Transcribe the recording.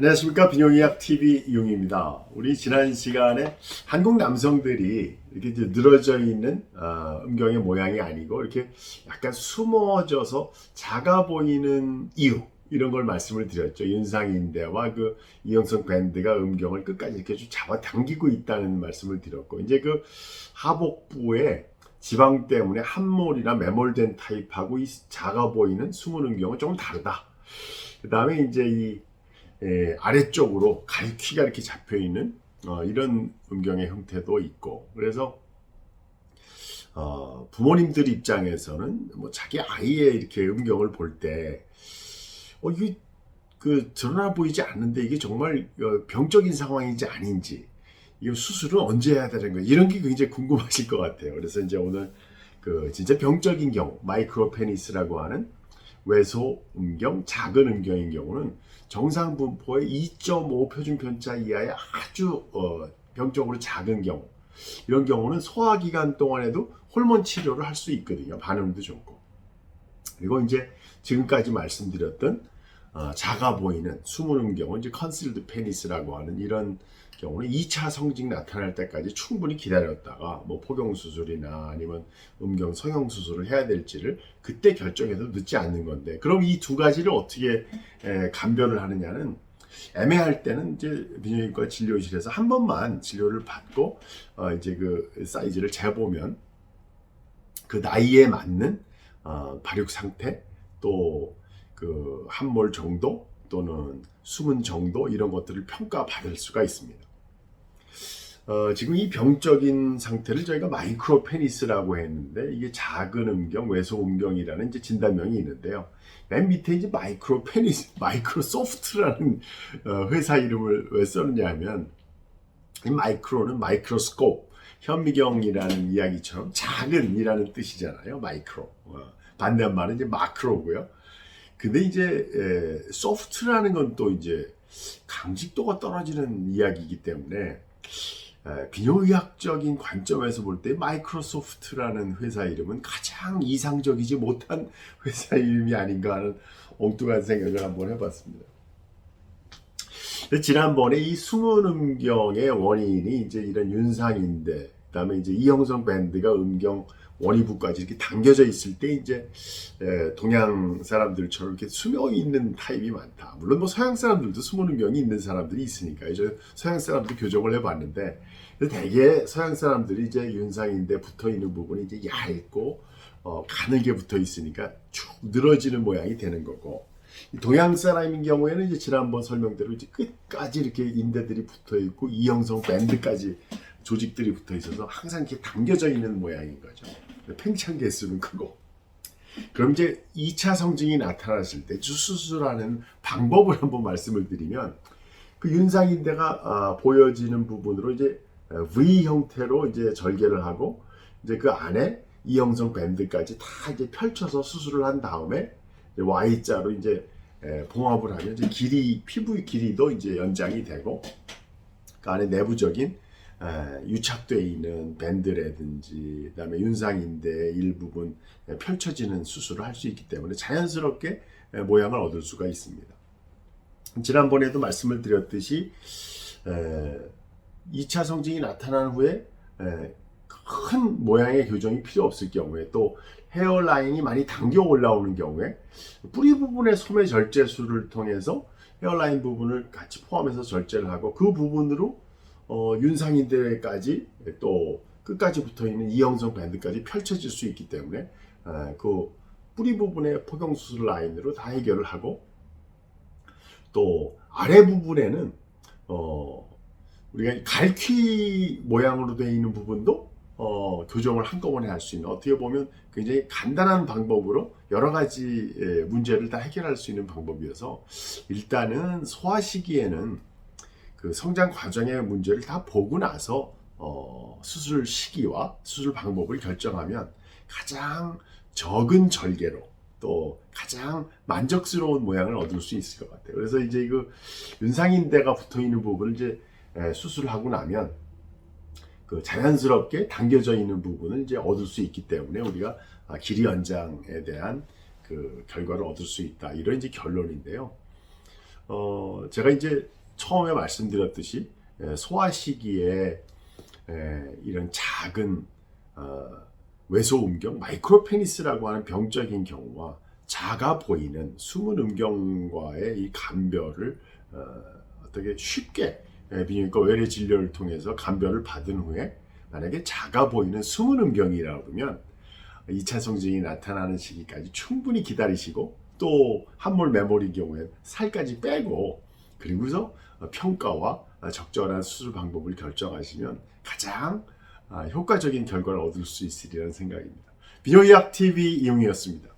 안녕하십니까. 비뇨기약 TV 이용입니다. 우리 지난 시간에 한국 남성들이 이렇게 이제 늘어져 있는 음경의 모양이 아니고 이렇게 약간 숨어져서 작아 보이는 이유, 이런 걸 말씀을 드렸죠. 윤상인대와 그 이형성 밴드가 음경을 끝까지 이렇게 좀 잡아당기고 있다는 말씀을 드렸고, 이제 그 하복부에 지방 때문에 함몰이나 매몰된 타입하고 이 작아 보이는 숨은 음경은 조금 다르다. 그 다음에 이제 이 아래쪽으로 갈퀴가 이렇게 잡혀 있는 이런 음경의 형태도 있고, 그래서 부모님들 입장에서는 뭐 자기 아이의 이렇게 음경을 볼 때 이게 그 드러나 보이지 않는데 이게 정말 병적인 상황인지 아닌지, 이 수술은 언제 해야 되는 거야, 이런 게 굉장히 궁금하실 것 같아요. 그래서 이제 오늘 그 진짜 병적인 경우, 마이크로 페니스라고 하는 외소 음경, 작은 음경인 경우는 정상 분포의 2.5 표준 편차 이하의 아주 병적으로 작은 경우, 이런 경우는 소화 기간 동안에도 호르몬 치료를 할 수 있거든요. 반응도 좋고. 그리고 이제 지금까지 말씀드렸던 작아 보이는 숨은 음경은 이제 컨실드 페니스라고 하는 이런 경우는 2차 성징 나타날 때까지 충분히 기다렸다가 뭐 포경 수술이나 아니면 음경 성형 수술을 해야 될지를 그때 결정해도 늦지 않는 건데, 그럼 이 두 가지를 어떻게 감별을 하느냐는, 애매할 때는 이제 비뇨기과 진료실에서 한 번만 진료를 받고 이제 그 사이즈를 재보면 그 나이에 맞는 발육 상태, 또 그 함몰 정도 또는 숨은 정도, 이런 것들을 평가받을 수가 있습니다. 지금 이 병적인 상태를 저희가 마이크로 페니스라고 했는데, 이게 작은 음경, 외소 음경이라는 이제 진단명이 있는데요. 맨 밑에 이제 마이크로 페니스, 마이크로 소프트라는 회사 이름을 왜 썼느냐 하면, 이 마이크로는 마이크로스코프, 현미경이라는 이야기처럼 작은이라는 뜻이잖아요. 마이크로. 반대말은 이제 마크로고요. 근데 이제 소프트라는 건 또 이제 강직도가 떨어지는 이야기이기 때문에 비뇨의학적인 관점에서 볼 때 마이크로소프트라는 회사 이름은 가장 이상적이지 못한 회사 이름이 아닌가 하는 엉뚱한 생각을 한번 해봤습니다. 지난번에 이 숨은 음경의 원인이 이제 이런 윤상인대, 그다음에 이제 이형성 밴드가 음경 원위부까지 이렇게 당겨져 있을 때 이제 동양 사람들처럼 이렇게 숨어 있는 타입이 많다. 물론 뭐 서양 사람들도 숨은 음경이 있는 사람들이 있으니까 이제 서양 사람들 교정을 해봤는데, 대개 서양 사람들이 이제 윤상인대 붙어 있는 부분이 이제 얇고 가늘게 붙어 있으니까 쭉 늘어지는 모양이 되는 거고, 동양 사람인 경우에는 이제 지난번 설명대로 이제 끝까지 이렇게 인대들이 붙어 있고 이형성 밴드까지 조직들이 붙어 있어서 항상 이렇게 당겨져 있는 모양인 거죠. 팽창 개수는 크고. 그럼 이제 2차 성징이 나타났을 때 수술하는 방법을 한번 말씀을 드리면, 그 윤상인대가 보여지는 부분으로 이제 V 형태로 이제 절개를 하고, 이제 그 안에 이형성 밴드까지 다 이제 펼쳐서 수술을 한 다음에 Y자로 이제 봉합을 하면 이제 피부의 길이도 이제 연장이 되고, 그 안에 내부적인 유착되어 있는 밴드라든지 그다음에 윤상인대 일부분 펼쳐지는 수술을 할 수 있기 때문에 자연스럽게 모양을 얻을 수가 있습니다. 지난번에도 말씀을 드렸듯이 2차 성징이 나타난 후에 큰 모양의 교정이 필요 없을 경우에, 또 헤어라인이 많이 당겨 올라오는 경우에 뿌리 부분의 소매 절제술을 통해서 헤어라인 부분을 같이 포함해서 절제를 하고, 그 부분으로 윤상인대까지 또 끝까지 붙어있는 이형성 밴드까지 펼쳐질 수 있기 때문에 그 뿌리 부분의 포경수술 라인으로 다 해결을 하고, 또 아래 부분에는 우리가 갈퀴 모양으로 되어 있는 부분도 교정을 한꺼번에 할 수 있는, 어떻게 보면 굉장히 간단한 방법으로 여러 가지 문제를 다 해결할 수 있는 방법이어서, 일단은 소화 시기에는 그 성장 과정의 문제를 다 보고 나서 수술 시기와 수술 방법을 결정하면 가장 적은 절개로 또 가장 만족스러운 모양을 얻을 수 있을 것 같아요. 그래서 이제 그 윤상인대가 붙어 있는 부분을 이제 수술을 하고 나면 그 자연스럽게 당겨져 있는 부분을 이제 얻을 수 있기 때문에 우리가 길이 연장에 대한 그 결과를 얻을 수 있다, 이런 이제 결론인데요. 제가 이제 처음에 말씀드렸듯이 소아 시기에 이런 작은 외소 음경, 마이크로 페니스라고 하는 병적인 경우와 작아 보이는 숨은 음경과의 이 감별을 어떻게 쉽게 비뇨기과 외래 진료를 통해서 감별을 받은 후에 만약에 작아 보이는 숨은 음경이라고 그러면 2차 성징이 나타나는 시기까지 충분히 기다리시고 또 함몰 메모리 경우에 살까지 빼고 그리고서 평가와 적절한 수술 방법을 결정하시면 가장 효과적인 결과를 얻을 수 있으리라는 생각입니다. 비뇨기학 TV 이용이었습니다.